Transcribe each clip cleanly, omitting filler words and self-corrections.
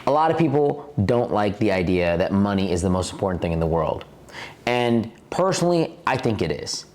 A lot of people don't like the idea that money is the most important thing in the world. And personally, I think it is.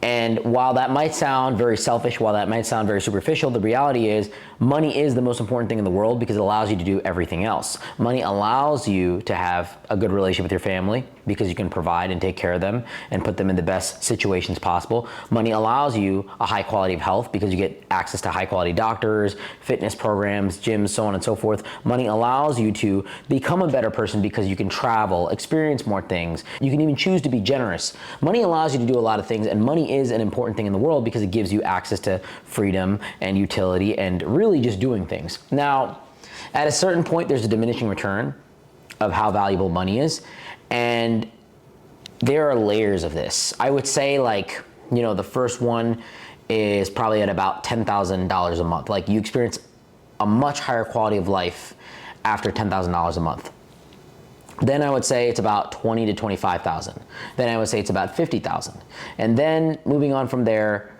And while that might sound very selfish, while that might sound very superficial, the reality is money is the most important thing in the world because it allows you to do everything else. Money allows you to have a good relationship with your family because you can provide and take care of them and put them in the best situations possible. Money allows you a high quality of health because you get access to high quality doctors, fitness programs, gyms, so on and so forth. Money allows you to become a better person because you can travel, experience more things. You can even choose to be generous. Money allows you to do a lot of things, and money is an important thing in the world because it gives you access to freedom and utility and really just doing things. Now, at a certain point, there's a diminishing return of how valuable money is, and there are layers of this. I would say, like, the first one is probably at about $10,000 a month. Like, you experience a much higher quality of life after $10,000 a month. Then I would say it's about 20 to 25,000. Then I would say it's about 50,000. And then moving on from there,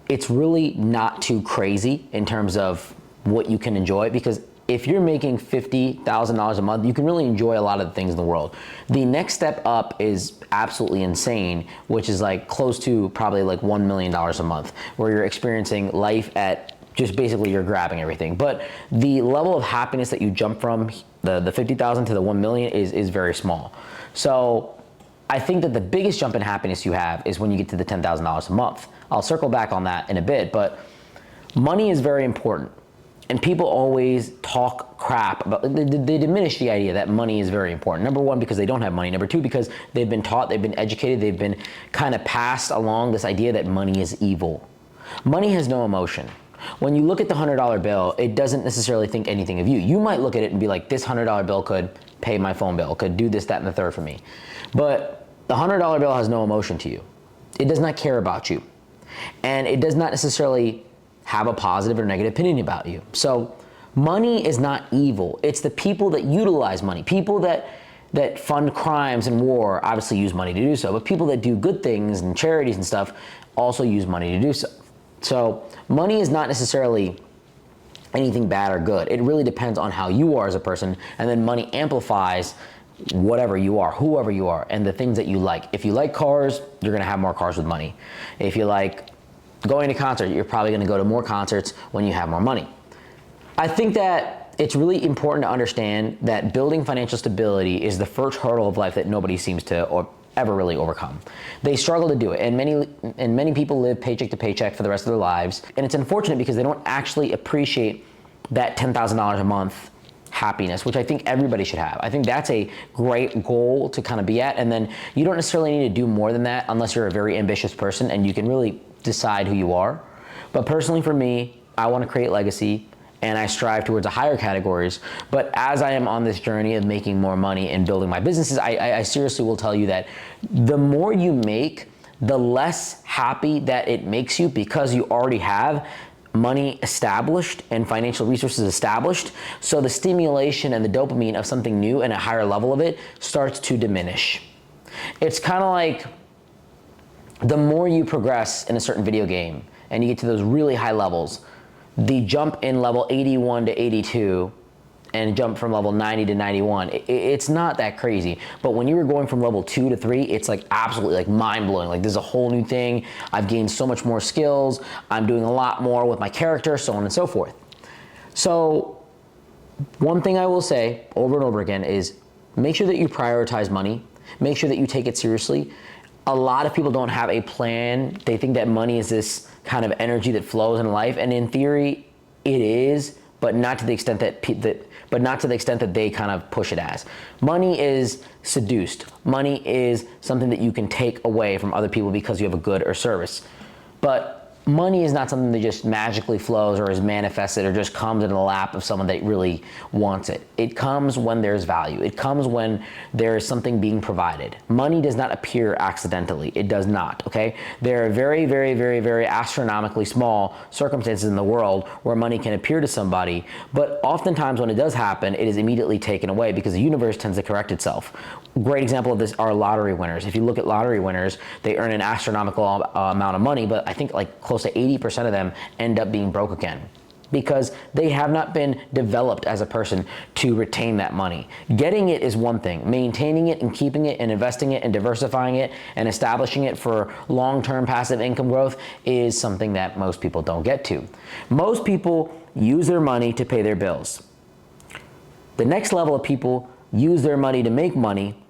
it's really not too crazy in terms of what you can enjoy, because if you're making $50,000 a month, you can really enjoy a lot of the things in the world. The next step up is absolutely insane, which is like close to probably like $1 million a month, where you're experiencing life at just basically you're grabbing everything. But the level of happiness that you jump from the 50,000 to the 1 million is very small. So I think that the biggest jump in happiness you have is when you get to the $10,000 a month. I'll circle back on that in a bit, but money is very important. And people always talk crap about, they diminish the idea that money is very important. Number one, because they don't have money. Number two, because they've been taught, they've been educated, they've been kind of passed along this idea that money is evil. Money has no emotion. When you look at the $100 bill, it doesn't necessarily think anything of you. You might look at it and be like, this $100 bill could pay my phone bill, could do this, that, and the third for me. But the $100 bill has no emotion to you. It does not care about you. And it does not necessarily have a positive or negative opinion about you. So money is not evil. It's the people that utilize money. People that fund crimes and war obviously use money to do so, but people that do good things and charities and stuff also use money to do so. So money is not necessarily anything bad or good. It really depends on how you are as a person, and then money amplifies whatever you are, whoever you are, and the things that you like. If you like cars, you're gonna have more cars with money. If you like going to concerts, you're probably gonna go to more concerts when you have more money. I think that it's really important to understand that building financial stability is the first hurdle of life that nobody seems to or ever really overcome. They struggle to do it, and many people live paycheck to paycheck for the rest of their lives, and it's unfortunate because they don't actually appreciate that $10,000 a month happiness, which I think everybody should have. I think that's a great goal to kind of be at, and then you don't necessarily need to do more than that unless you're a very ambitious person and you can really decide who you are. But personally for me, I want to create legacy, and I strive towards the higher categories. But as I am on this journey of making more money and building my businesses, I seriously will tell you that the more you make, the less happy that it makes you, because you already have money established and financial resources established. So the stimulation and the dopamine of something new and a higher level of it starts to diminish. It's kind of like the more you progress in a certain video game and you get to those really high levels, the jump in level 81 to 82 and jump from level 90 to 91, it's not that crazy. But when you were going from level 2 to 3, it's like absolutely like mind-blowing. Like, this is a whole new thing. I've gained so much more skills. I'm doing a lot more with my character, so on and so forth. So one thing I will say over and over again is make sure that you prioritize money. Make sure that you take it seriously. A lot of people don't have a plan. They think that money is this kind of energy that flows in life, and in theory, it is, but not to the extent that they kind of push it as. Money is seduced. Money is something that you can take away from other people because you have a good or service. But money is not something that just magically flows or is manifested or just comes in the lap of someone that really wants it. It comes when there's value. It comes when there is something being provided. Money does not appear accidentally. It does not, okay? There are very, very, very, very astronomically small circumstances in the world where money can appear to somebody, but oftentimes when it does happen, it is immediately taken away because the universe tends to correct itself. Great example of this are lottery winners. If you look at lottery winners, they earn an astronomical amount of money, but I think like close to 80% of them end up being broke again. because they have not been developed as a person to retain that money. Getting it is one thing. Maintaining it and keeping it and investing it and diversifying it and establishing it for long-term passive income growth is something that most people don't get to. Most people use their money to pay their bills. The next level of people use their money to make money,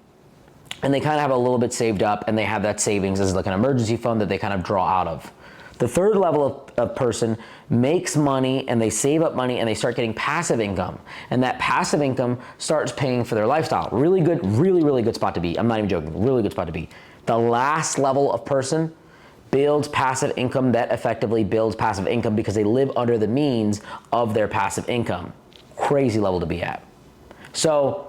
and they kind of have a little bit saved up, and they have that savings as like an emergency fund that they kind of draw out of. The third level of person makes money and they save up money and they start getting passive income. And that passive income starts paying for their lifestyle. Really good, really good spot to be. I'm not even joking, really good spot to be. The last level of person builds passive income that effectively builds passive income because they live under the means of their passive income. Crazy level to be at. So,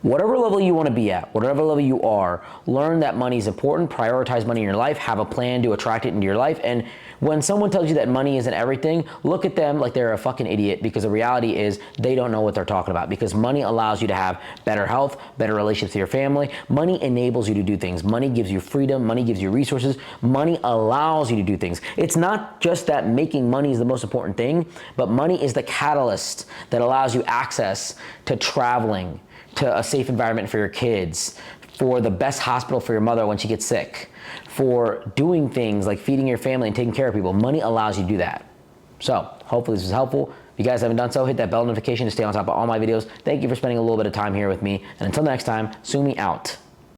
whatever level you want to be at, whatever level you are, learn that money is important, prioritize money in your life, have a plan to attract it into your life, and when someone tells you that money isn't everything, look at them like they're a fucking idiot, because the reality is they don't know what they're talking about, because money allows you to have better health, better relationships with your family. Money enables you to do things. Money gives you freedom. Money gives you resources. Money allows you to do things. It's not just that making money is the most important thing, but money is the catalyst that allows you access to traveling, to a safe environment for your kids, for the best hospital for your mother when she gets sick, for doing things like feeding your family and taking care of people. Money allows you to do that. So hopefully this was helpful. If you guys haven't done so, hit that bell notification to stay on top of all my videos. Thank you for spending a little bit of time here with me. And until next time, Sumi out.